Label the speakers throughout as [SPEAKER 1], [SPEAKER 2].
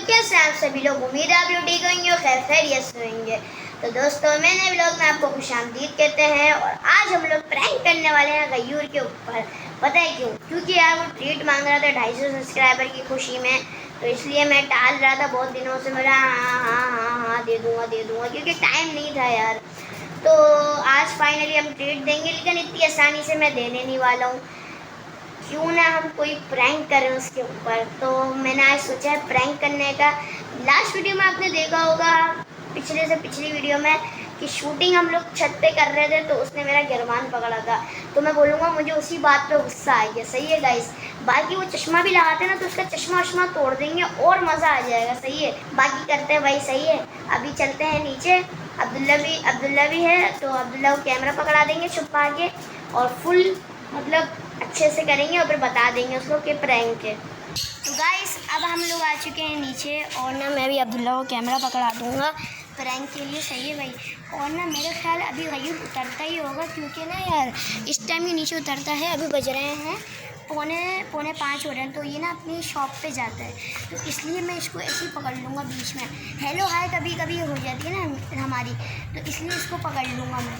[SPEAKER 1] कैसे हैं आप सभी लोग। उम्मीद है आप लोग ठीक होंगे और खैरियत से होंगे। तो दोस्तों, मैंने व्लॉग में आपको खुशामदीद कहते हैं और आज हम लोग प्रैंक करने वाले हैं गयूर के ऊपर। पता है क्यों? क्योंकि यार वो ट्रीट मांग रहा था 250 सब्सक्राइबर की खुशी में, तो इसलिए मैं टाल रहा था बहुत दिनों से। मेरा हाँ दे दूँगा क्योंकि टाइम नहीं था यार। तो आज फाइनली हम ट्रीट देंगे, लेकिन इतनी आसानी से मैं देने नहीं वाला हूँ। क्यों ना हम कोई प्रैंक करें उसके ऊपर। तो मैंने आज सोचा है प्रैंक करने का। लास्ट वीडियो में आपने देखा होगा, पिछले से पिछली वीडियो में, कि शूटिंग हम लोग छत पे कर रहे थे तो उसने मेरा गिरबान पकड़ा था। तो मैं बोलूँगा मुझे उसी बात पे गुस्सा आ गया। सही है गाइस? बाकी वो चश्मा भी लगाते ना तो उसका चश्मा वश्मा तोड़ देंगे और मज़ा आ जाएगा। सही है? बाकी करते हैं भाई। सही है? अभी चलते हैं नीचे। अब्दुल्ला भी है तो अब्दुल्ला को कैमरा पकड़ा देंगे छुपा के और फुल मतलब अच्छे से करेंगे और फिर बता देंगे उसको कि प्रैंक है। तो गाइस अब हम लोग आ चुके हैं नीचे और ना मैं भी अब्दुल्ला को कैमरा पकड़ा दूंगा प्रैंक के लिए। सही है भाई? और ना मेरे ख्याल अभी गयूर उतरता ही होगा, क्योंकि ना यार इस टाइम ही नीचे उतरता है। अभी बज रहे हैं पौने 5 हो रहे हैं, तो ये ना अपनी शॉप पे जाता है, तो इसलिए मैं इसको ऐसे ही पकड़ लूँगा बीच में। हेलो हाय कभी कभी हो जाती है ना हमारी, तो इसलिए इसको पकड़ लूँगा मैं।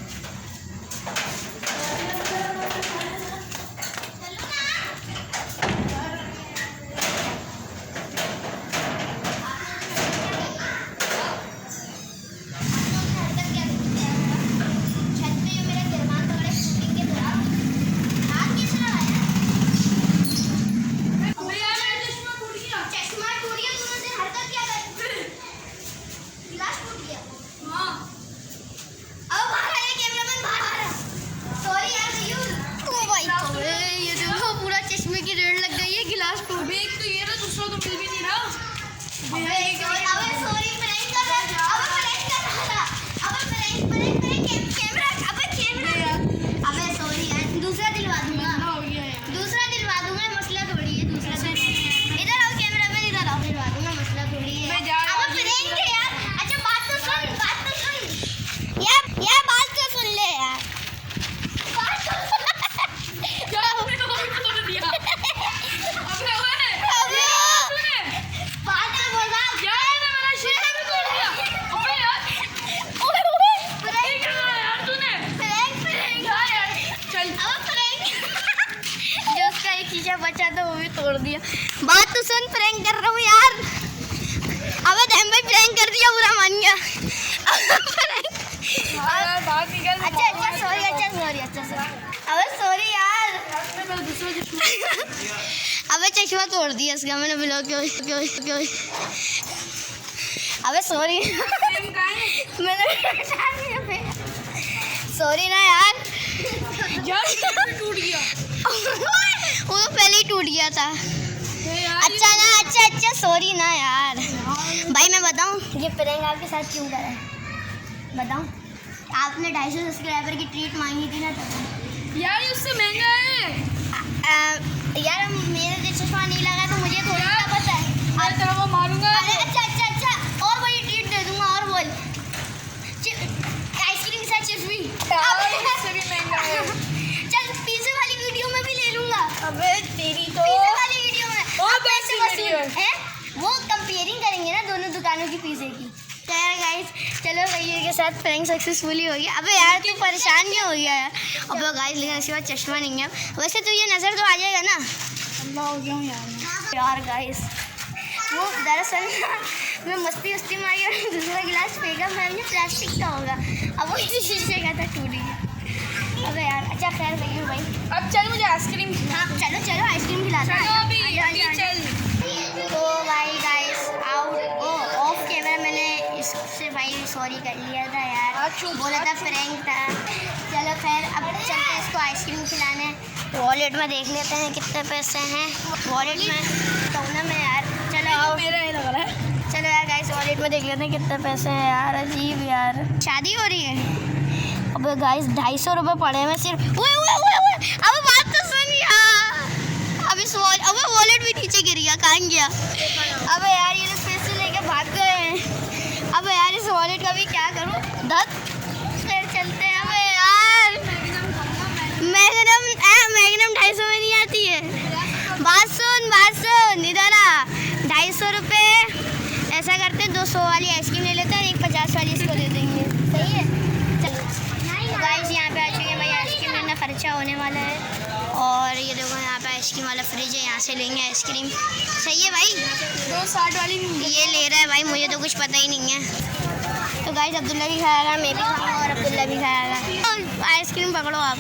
[SPEAKER 1] बचा तो वो भी तोड़ दिया। बात तो सुन, प्रैंक कर रहा हूँ यार। अबे धैम भाई प्रैंक कर दिया, बुरा मान गया। अच्छा सॉरी। अबे सॉरी यार। अबे चश्मा तोड़ दिया इसका मैंने ब्लॉक क्यों। अबे सॉरी। मैंने सॉरी ना यार। टूट गया। वो तो पहले ही टूट गया था। अच्छा सॉरी ना यार। भाई मैं बताऊं ये प्रैंक आपके साथ क्यों करा है? बताऊं? आपने 250 सब्सक्राइबर की ट्रीट मांगी थी ना तब।
[SPEAKER 2] यार ये उससे महंगा है।
[SPEAKER 1] यार मेरे चश्मा नहीं लगा तो मुझे थोड़ा सा पता है।
[SPEAKER 2] मैं तेरे को मारूंगा।
[SPEAKER 1] अरे अच्छा और वही ट्रीट दे दूंगा। और बोल, आइसक्रीम के साथ चिप्स भी।
[SPEAKER 2] इससे भी महंगा है।
[SPEAKER 1] चल पिज़्ज़ा वाली वीडियो में भी ले लूंगा।
[SPEAKER 2] अबे तेरी तो
[SPEAKER 1] पिज़्ज़ा वाली वीडियो में
[SPEAKER 2] और
[SPEAKER 1] पैसे
[SPEAKER 2] वीडियो
[SPEAKER 1] वसूल है। वो कंपेयरिंग करेंगे ना दोनों दुकानों की पिज़्ज़े की। गाइस चलो गयूर के साथ प्रैंक सक्सेसफुली हो गया। अबे यार तू परेशान क्यों हो गया यार? अबे गाइस लेकिन इसके बाद चश्मा नहीं है। वैसे तो ये नज़र तो आ जाएगा ना।
[SPEAKER 2] अल्लाह हो गया
[SPEAKER 1] यार गाइस वो दरअसल मैं मस्ती मारी और दूसरा गिलास फेंका। मैं प्लास्टिक का होगा, अब वो शीशे का था, टूट गया। अबे यार अच्छा खैर गयूर भाई
[SPEAKER 2] अब चल मुझे आइसक्रीम।
[SPEAKER 1] हाँ चलो आइसक्रीम खिलाता है।
[SPEAKER 2] अभी चल।
[SPEAKER 1] तो भाई गाइस ऑफ कैमरा मैंने इससे भाई सॉरी कर लिया था यार। बोला था प्रैंक था। चलो खैर अब चलते हैं इसको आइसक्रीम खिलाने। वॉलेट में देख लेते हैं कितने पैसे हैं वॉलेट में। तो ना मैं यार चलो
[SPEAKER 2] मेरा ही लग रहा है।
[SPEAKER 1] चलो यार गाइस वॉलेट में देख लेते हैं कितने पैसे हैं यार। अजीब यार, शादी हो रही है। अब गाइस 250 रुपये पड़े हैं सिर्फ। अब बात तो सुन यार। अब वॉलेट भी नीचे गिर गया, कहाँ गया? अबे यार ये लोग पैसे लेके भाग गए हैं। अब यार इस वॉलेट का भी क्या करूँ? फिर चलते हैं। अबे यार मैग्नम 250 में नहीं आती है। बात सुन इधर आ। 250 रुपये और ये देखो यहाँ पे आइसक्रीम वाला फ्रिज है, यहाँ से लेंगे आइसक्रीम। सही है भाई,
[SPEAKER 2] 260 वाली
[SPEAKER 1] ये ले रहा है भाई, मुझे तो कुछ पता ही नहीं है। तो गाइस अब्दुल्ला भी खाएगा, मैं भी खाऊंगा और अब्दुल्ला भी खाएगा। आइसक्रीम पकड़ो आप,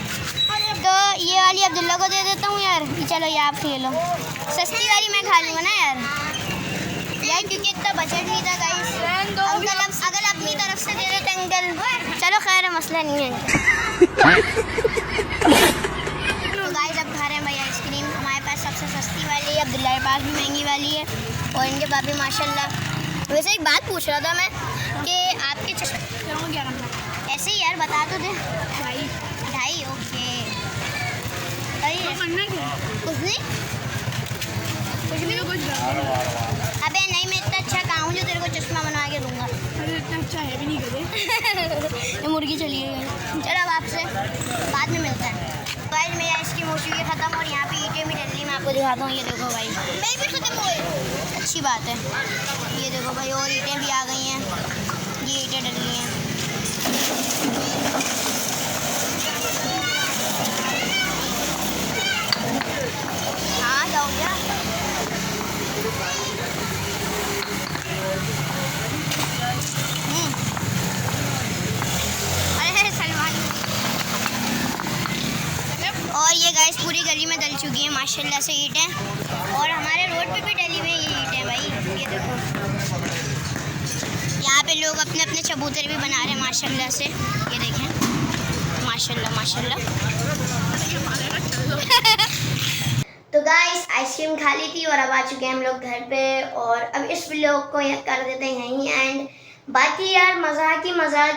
[SPEAKER 1] तो ये वाली अब्दुल्ला को दे देता हूँ यार। चलो ये आप ले लो, सस्ती वाली मैं खा लूँगा ना यार क्योंकि इतना बजट नहीं था गाइस। अंकल अगर अपनी तरफ से दे देते अंकल, चलो खैर मसला नहीं है। तो गाइस अब खा रहे हैं भाई आइसक्रीम। हमारे पास सबसे सस्ती वाली है, अब्दुल्ला के पास भी महंगी वाली है और इनके पास भी माशाल्लाह। वैसे एक बात पूछ रहा था मैं कि आपके चश्मे
[SPEAKER 2] क्या करना
[SPEAKER 1] ऐसे ही यार बता तो दे।
[SPEAKER 2] भाई
[SPEAKER 1] 2.5 ओके सही है।
[SPEAKER 2] करना क्या
[SPEAKER 1] कुछ नहीं, कुछ भी
[SPEAKER 2] कुछ
[SPEAKER 1] अबे नहीं, मैं इतना अच्छा कहाँ हूँ जो तेरे को चश्मा बनवा के दूंगा।
[SPEAKER 2] अरे इतना अच्छा है भी नहीं करे।
[SPEAKER 1] ये मुर्गी चली गई। चलो अब आपसे बाद में मिलता है। गाइस मेरी आइसक्रीम हो चुकी है ख़त्म और यहाँ पे ईंटें भी डली, मैं आपको दिखाता हूँ। ये देखो भाई, मेरी भी ख़त्म हो गई, अच्छी बात है। ये देखो भाई और ईंटें भी आ गई हैं, ये ईंटें डली हैं। हाँ जाओ गया। अरे सलमान, और ये गाइस पूरी गली में डल चुकी है माशाल्लाह से ईंटें, और हमारे रोड पे भी डली हुई है ये ईंटें भाई। ये देखो यहाँ पे लोग अपने अपने चबूतरे भी बना रहे हैं माशाल्लाह से। ये देखें माशाल्लाह माशाल्लाह। तो गाइस आइसक्रीम खा ली थी और अब आ चुके हैं हम लोग घर पे, और अब इस व्लॉग को यह कर देते हैं यहीं एंड। बाकी यार मजाक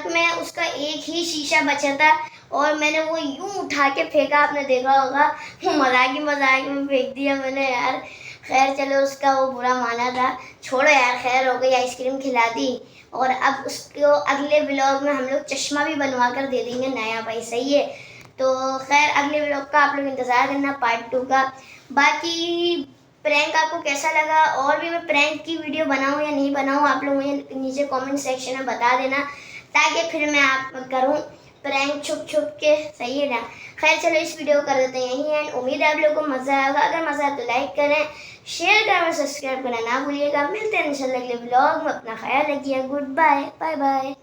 [SPEAKER 1] में उसका एक ही शीशा बचा था और मैंने वो यूं उठा के फेंका, आपने देखा होगा। मजाक में फेंक दिया मैंने यार। खैर चलो, उसका वो बुरा माना था, छोड़ो यार, खैर हो गई, आइसक्रीम खिला दी। और अब उसको अगले व्लॉग में हम लोग चश्मा भी बनवा कर दे देंगे नया भाई, सही है। तो खैर अगले व्लॉग का आप लोग इंतज़ार करना, पार्ट 2 का। बाकी प्रैंक आपको कैसा लगा, और भी मैं प्रैंक की वीडियो बनाऊं या नहीं बनाऊं, आप लोग मुझे नीचे कमेंट सेक्शन में बता देना, ताकि फिर मैं आप करूं प्रैंक छुप के, सही है ना। खैर चलो इस वीडियो को कर देते हैं यहीं एंड। उम्मीद है आप लोगों को मज़ा आएगा। अगर मज़ा आए तो लाइक करें, शेयर करें और सब्सक्राइब करना ना भूलिएगा। मिलते हैं इंशाल्लाह अगले व्लॉग में। अपना ख्याल रखिए। Good bye, bye bye.